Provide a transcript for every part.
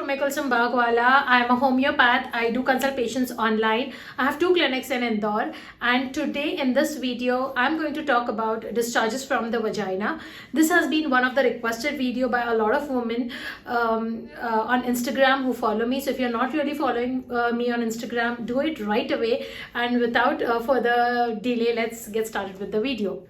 Umme Kulsum. I am a homeopath. I do consult patients online. I have 2 clinics in Indore, and today in this video I'm going to talk about discharges from the vagina. This has been one of the requested video by a lot of women on Instagram who follow me. So if you're not really following me on Instagram, do it right away, and without further delay, let's get started with the video.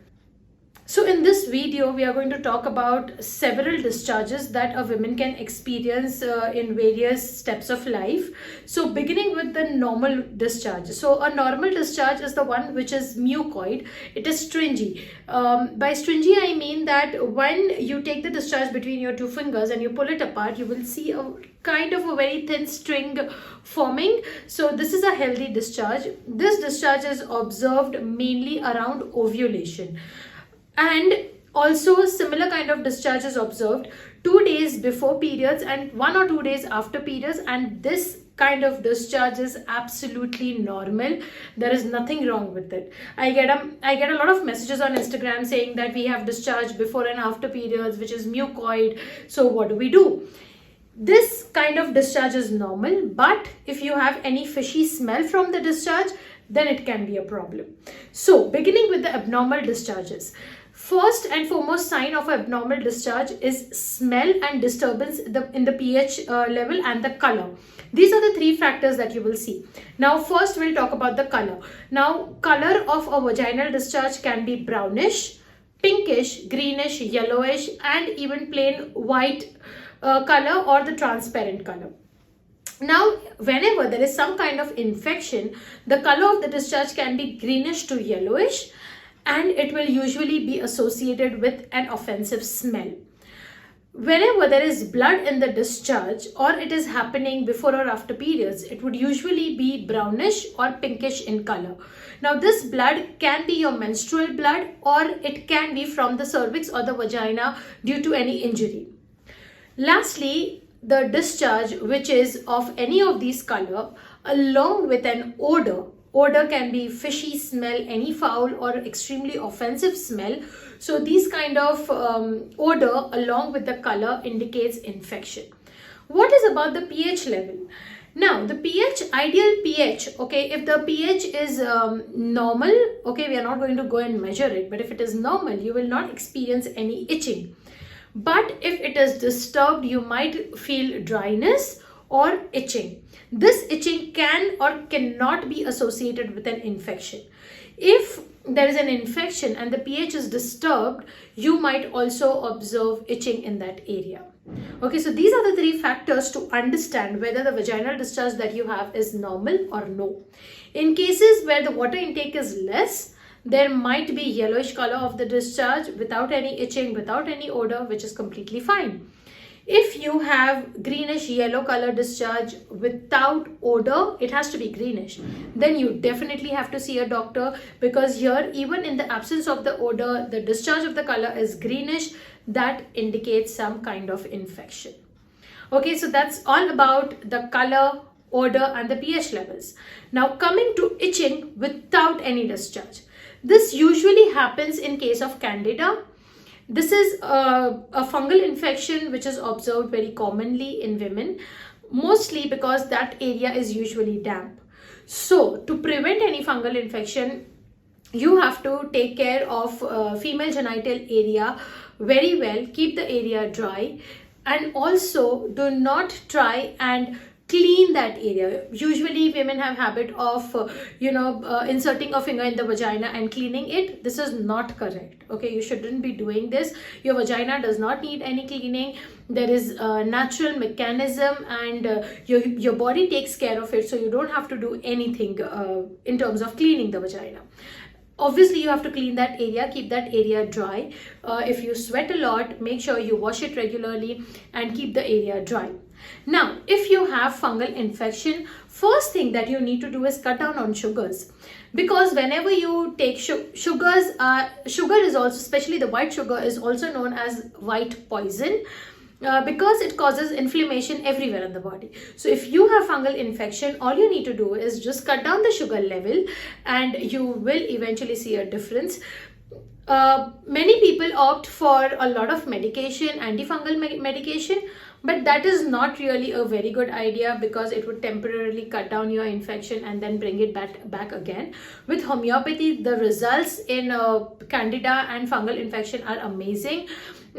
So in this video, we are going to talk about several discharges that a woman can experience in various steps of life. So beginning with the normal discharge. So a normal discharge is the one which is mucoid. It is stringy. By stringy, I mean that when you take the discharge between your 2 fingers and you pull it apart, you will see a kind of a very thin string forming. So this is a healthy discharge. This discharge is observed mainly around ovulation. And also similar kind of discharge is observed 2 days before periods and 1 or 2 days after periods, and this kind of discharge is absolutely normal. There is nothing wrong with it. I get a lot of messages on Instagram saying that we have discharge before and after periods, which is mucoid. So what do? This kind of discharge is normal, but if you have any fishy smell from the discharge, then it can be a problem. So beginning with the abnormal discharges. First and foremost sign of abnormal discharge is smell and disturbance in the pH level and the color. These are the 3 factors that you will see. Now first we'll talk about the color. Now color of a vaginal discharge can be brownish, pinkish, greenish, yellowish, and even plain white color or the transparent color. Now, whenever there is some kind of infection, the color of the discharge can be greenish to yellowish, and it will usually be associated with an offensive smell. Whenever there is blood in the discharge or it is happening before or after periods, it would usually be brownish or pinkish in color. Now this blood can be your menstrual blood, or it can be from the cervix or the vagina due to any injury. Lastly, the discharge which is of any of these color along with an odor. Odor can be fishy smell, any foul or extremely offensive smell. So these kind of odor along with the color indicates infection. What is about the pH level? Now the pH, ideal pH, okay, if the pH is normal, okay, we are not going to go and measure it, but if it is normal, you will not experience any itching. But if it is disturbed, you might feel dryness or itching. This itching can or cannot be associated with an infection. If there is an infection and the pH is disturbed, you might also observe itching in that area. Okay, so these are the 3 factors to understand whether the vaginal discharge that you have is normal or no. In cases where the water intake is less, there might be yellowish color of the discharge without any itching, without any odor, which is completely fine. If you have greenish yellow color discharge without odor, it has to be greenish, then you definitely have to see a doctor, because here even in the absence of the odor, the discharge of the color is greenish. That indicates some kind of infection. Okay, so that's all about the color, odor and the pH levels. Now coming to itching without any discharge. This usually happens in case of candida. This is a fungal infection which is observed very commonly in women, mostly because that area is usually damp. So to prevent any fungal infection, you have to take care of female genital area very well, keep the area dry, and also do not try and clean that area. Usually women have habit of inserting a finger in the vagina and cleaning it. This is not correct. Okay, you shouldn't be doing this. Your vagina does not need any cleaning. There is a natural mechanism, and your body takes care of it, so you don't have to do anything in terms of cleaning the vagina. Obviously, you have to clean that area, keep that area dry. If you sweat a lot, make sure you wash it regularly and keep the area dry. Now, if you have fungal infection, first thing that you need to do is cut down on sugars, because whenever you take sugar is also, especially the white sugar, is also known as white poison. Because it causes inflammation everywhere in the body. So if you have fungal infection, all you need to do is just cut down the sugar level and you will eventually see a difference. Many people opt for a lot of medication, antifungal medication, but that is not really a very good idea because it would temporarily cut down your infection and then bring it back again. With homeopathy, the results in candida and fungal infection are amazing.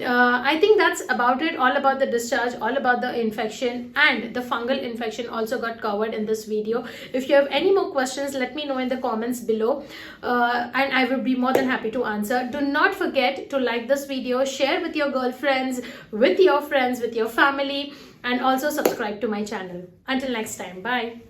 I think that's about it, all about the discharge, all about the infection, and the fungal infection also got covered in this video. If you have any more questions, let me know in the comments below, and I will be more than happy to answer. Do not forget to like this video, share with your girlfriends, with your friends, with your family, and also subscribe to my channel. Until next time, bye.